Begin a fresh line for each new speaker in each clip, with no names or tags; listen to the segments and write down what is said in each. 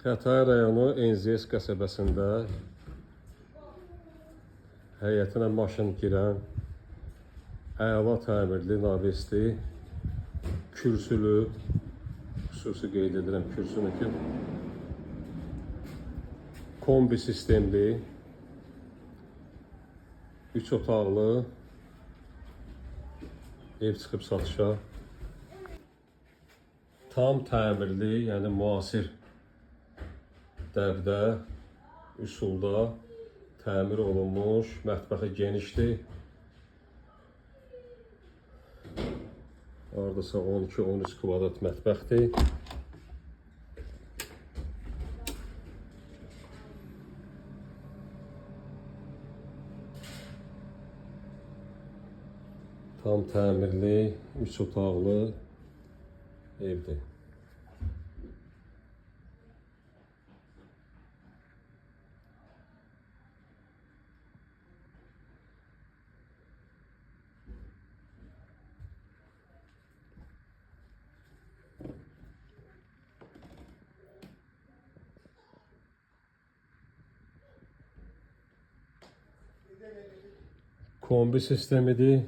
Xətai rayonu NZS qəsəbəsində həyətinə maşın girən əla təmirli, navesli, kürsülü, xüsusi qeyd edirəm kürsünü ki, kombi sistemli, 3 otaqlı ev çıxıb satışa. Tam təmirli, yəni müasir dəbdə, üsulda təmir olunmuş, mətbəxi genişdir. Hardasa 12-13 kvadrat mətbəxdir. Tam təmirli, 3 otaqlı evdir. Kombi sistemidir.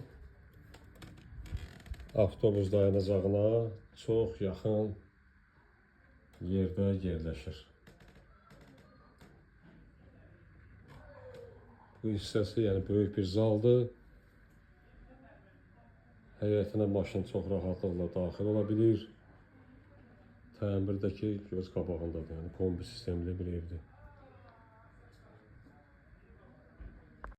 Avtobus dayanacağına çox yaxın yerdə yerləşir. Bu hissəsi yəni böyük bir zaldır. Həyətinə maşın çox rahatlıqla daxil ola bilir. Təmirdəki göz qabağındadır, yəni kombi sistemli bir evdir.